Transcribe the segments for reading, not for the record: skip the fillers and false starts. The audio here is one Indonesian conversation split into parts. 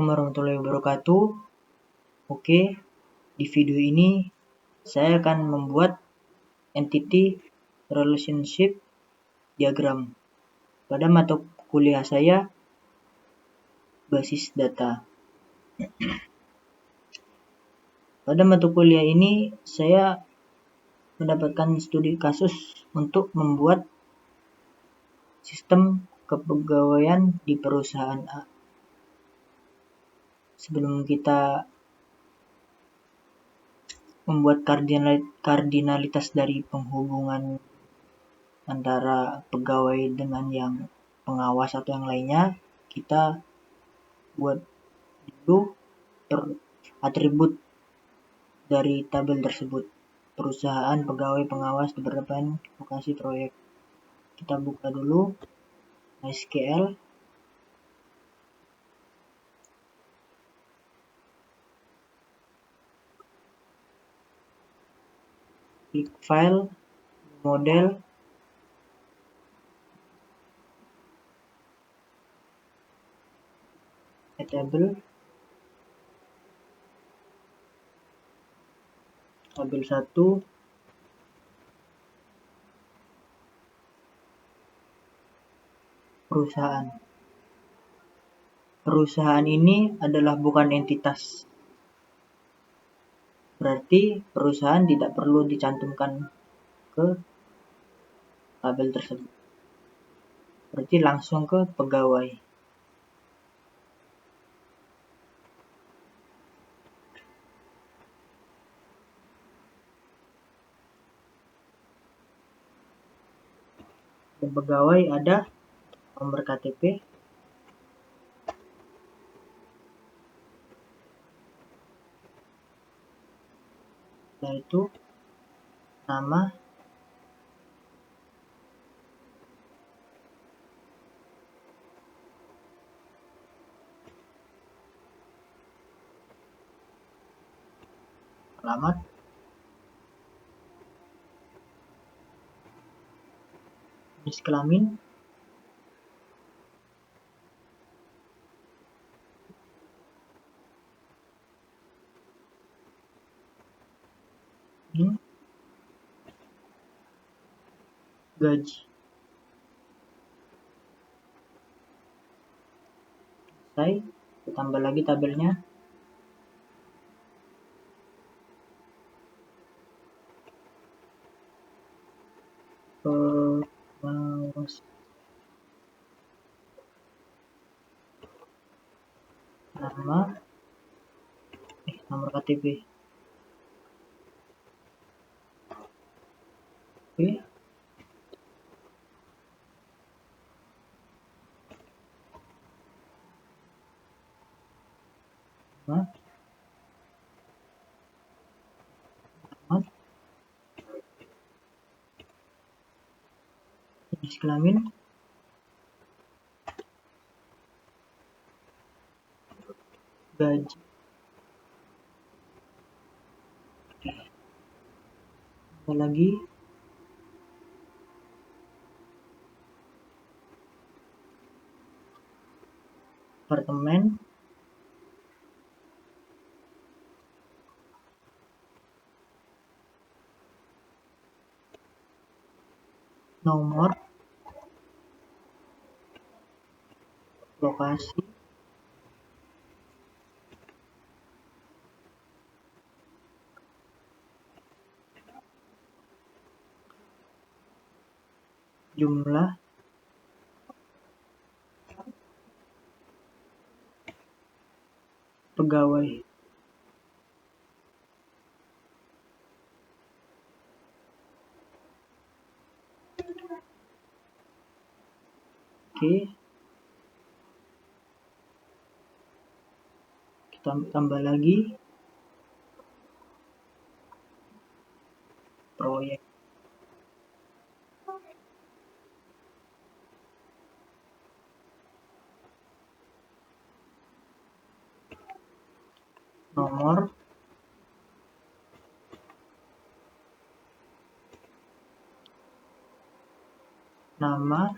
Assalamualaikum warahmatullahi wabarakatuh. Oke, di video ini saya akan membuat entity relationship diagram pada mata kuliah saya basis data. Pada mata kuliah ini saya mendapatkan studi kasus untuk membuat sistem kepegawaian di perusahaan A. Sebelum kita membuat kardinalitas dari penghubungan antara pegawai dengan yang pengawas atau yang lainnya, kita buat dulu atribut dari tabel tersebut: perusahaan, pegawai, pengawas, departemen, lokasi, proyek. Kita buka dulu MySQL. Klik file, model, table, tabel 1, perusahaan. Perusahaan ini adalah bukan entitas, berarti perusahaan tidak perlu dicantumkan ke tabel tersebut, berarti langsung ke pegawai. Dan pegawai ada nomor KTP, setelah itu nama, alamat, jenis kelamin, gaji. Selesai, kita tambah lagi tabelnya. Pengawas, nama, nomor KTP. Oke. Nah, jenis kelamin, gaji. Ada lagi apartemen, nomor, lokasi, jumlah, pegawai. Oke. Kita tambah lagi proyek. Nomor, nama,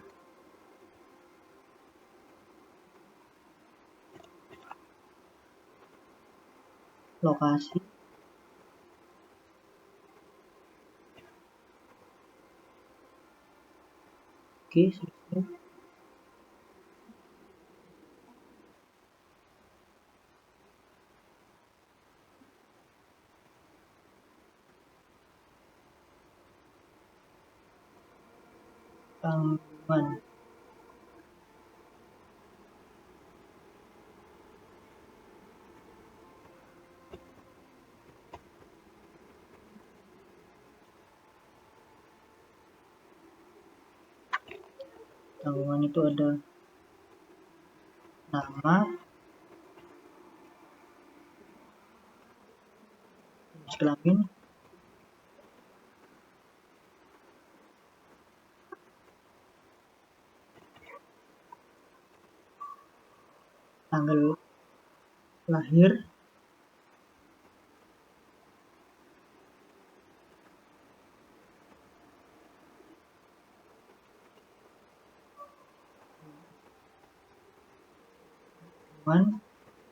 lokasi, oke, selesai. Tanggungan. Tanggungan itu ada nama, jenis kelamin, tanggal lahir,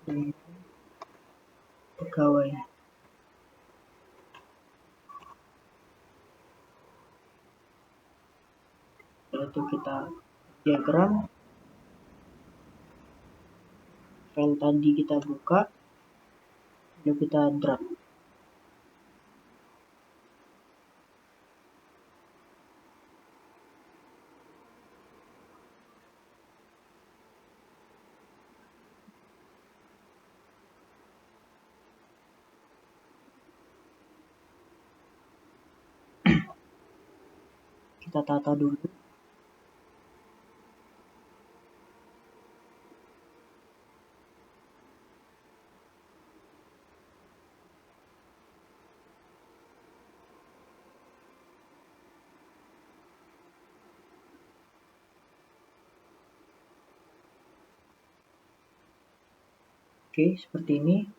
dengan pegawai. Setelah itu kita diagram, file tadi kita buka, lalu kita drag. Kita tata dulu. Oke, seperti ini.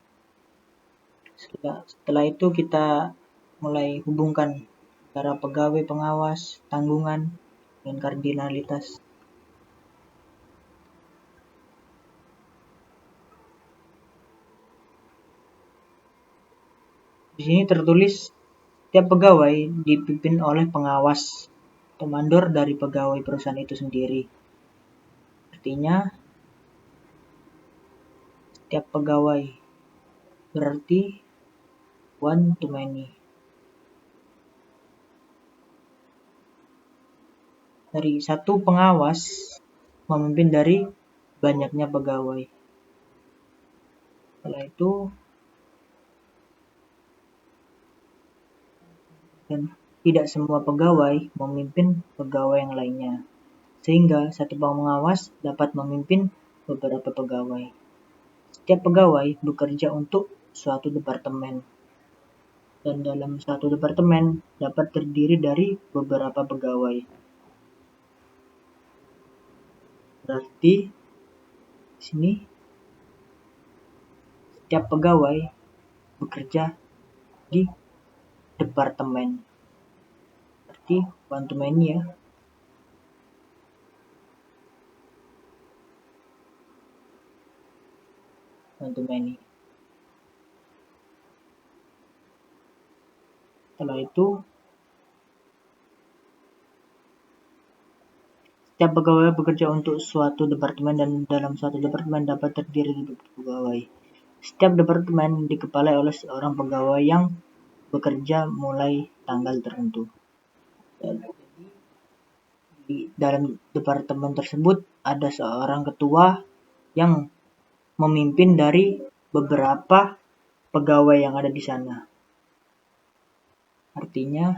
Setelah itu kita mulai hubungkan antara pegawai, pengawas, tanggungan, dan kardinalitas. Di sini tertulis setiap pegawai dipimpin oleh pengawas atau mandor dari pegawai perusahaan itu sendiri. Artinya setiap pegawai berarti one to many. Dari satu pengawas memimpin dari banyaknya pegawai. Setelah itu dan tidak semua pegawai memimpin pegawai yang lainnya, sehingga satu pengawas dapat memimpin beberapa pegawai. Setiap pegawai bekerja untuk suatu departemen, dan dalam suatu departemen dapat terdiri dari beberapa pegawai. Berarti di sini setiap pegawai bekerja di departemen. Berarti one to many ya. One to many. Setelah itu setiap pegawai bekerja untuk suatu departemen dan dalam suatu departemen dapat terdiri dari beberapa pegawai. Setiap departemen dikepalai oleh seorang pegawai yang bekerja mulai tanggal tertentu. Di dalam departemen tersebut ada seorang ketua yang memimpin dari beberapa pegawai yang ada di sana. Artinya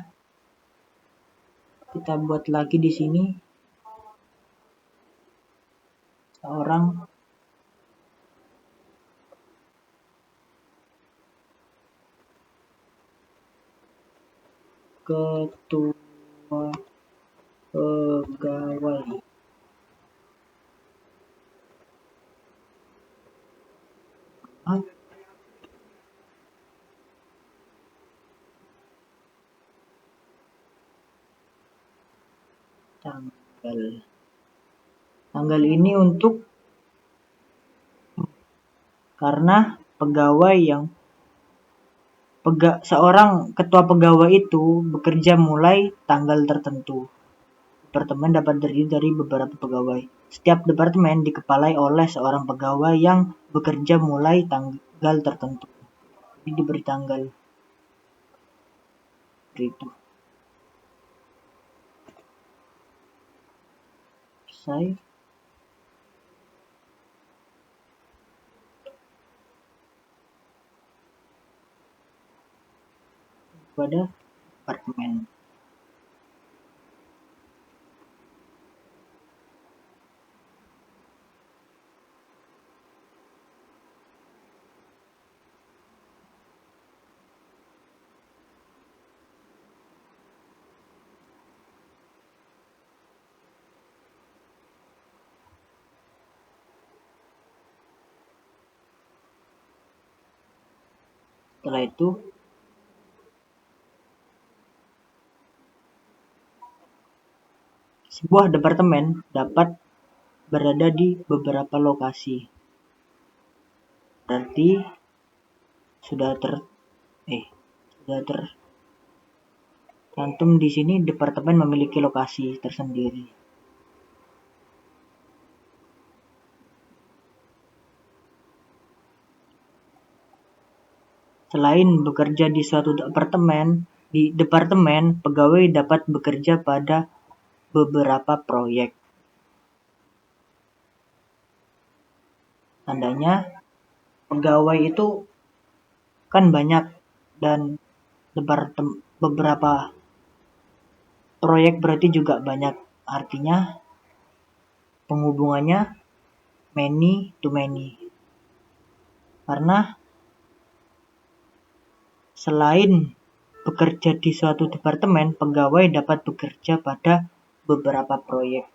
kita buat lagi di sini seorang ketua pegawai. Tanggal ini untuk karena pegawai yang seorang ketua pegawai itu bekerja mulai tanggal tertentu. Departemen dapat terdiri dari beberapa pegawai. Setiap departemen dikepalai oleh seorang pegawai yang bekerja mulai tanggal tertentu. Jadi diberi tanggal. Itu. Selesai. Pada departemen. Setelah itu sebuah departemen dapat berada di beberapa lokasi. Berarti sudah tercantum di sini departemen memiliki lokasi tersendiri. Selain bekerja di suatu departemen, pegawai dapat bekerja pada beberapa proyek. Tandanya pegawai itu kan banyak dan beberapa proyek berarti juga banyak. Artinya penghubungannya many to many. Karena selain bekerja di suatu departemen, pegawai dapat bekerja pada beberapa proyek.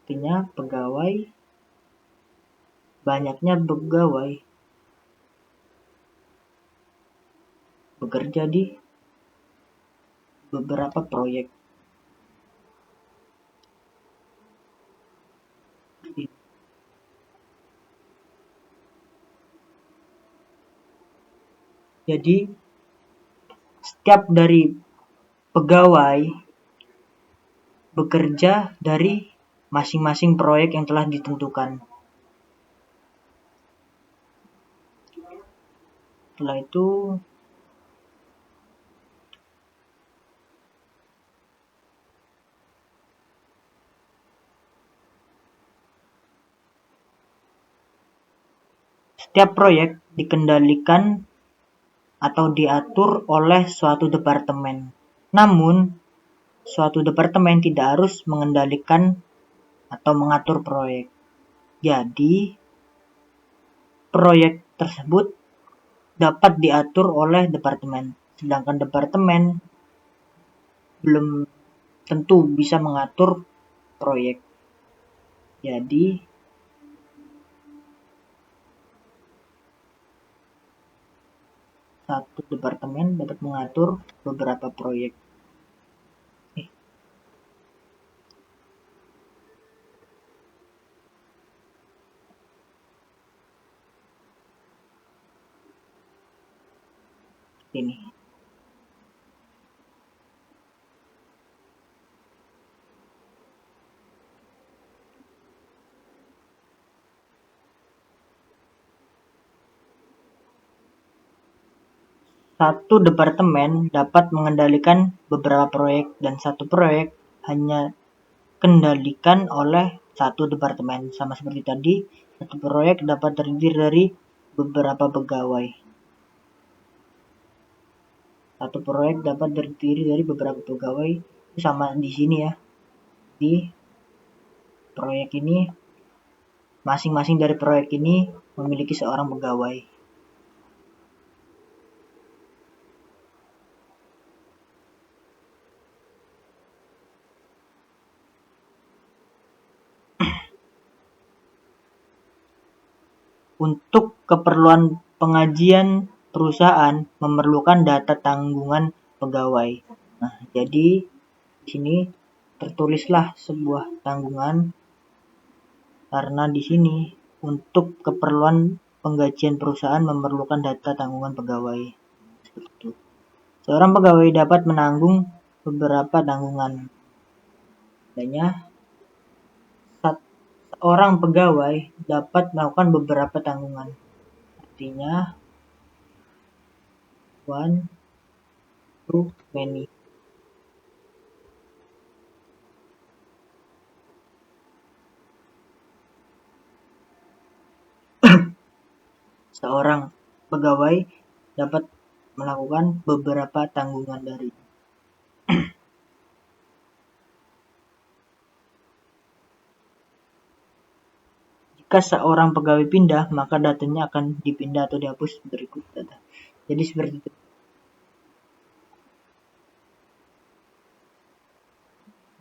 Artinya banyaknya pegawai bekerja di beberapa proyek. Jadi setiap dari pegawai bekerja dari masing-masing proyek yang telah ditentukan. Setelah itu setiap proyek dikendalikan atau diatur oleh suatu departemen. Namun, suatu departemen tidak harus mengendalikan atau mengatur proyek. Jadi, proyek tersebut dapat diatur oleh departemen, sedangkan departemen belum tentu bisa mengatur proyek. Jadi, satu departemen dapat mengatur beberapa proyek. Ini. Satu departemen dapat mengendalikan beberapa proyek dan satu proyek hanya kendalikan oleh satu departemen. Sama seperti tadi, satu proyek dapat terdiri dari beberapa pegawai. Satu proyek dapat terdiri dari beberapa pegawai. Itu sama di sini ya. Di proyek ini, masing-masing dari proyek ini memiliki seorang pegawai. Untuk keperluan pengajian perusahaan memerlukan data tanggungan pegawai. Nah, jadi di sini tertulislah sebuah tanggungan karena di sini untuk keperluan penggajian perusahaan memerlukan data tanggungan pegawai. Seperti itu. Seorang pegawai dapat menanggung beberapa tanggungan. Adanya seorang pegawai dapat melakukan beberapa tanggungan. Artinya one too many. Seorang pegawai dapat melakukan beberapa tanggungan dari. Jika seorang pegawai pindah, maka datanya akan dipindah atau dihapus berikut data. Jadi seperti itu.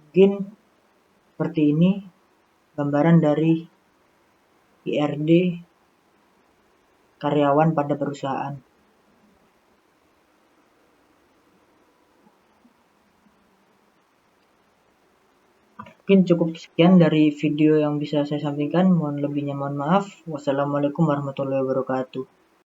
Mungkin seperti ini gambaran dari IRD karyawan pada perusahaan. Mungkin cukup sekian dari video yang bisa saya sampaikan. Mohon lebihnya mohon maaf. Wassalamualaikum warahmatullahi wabarakatuh.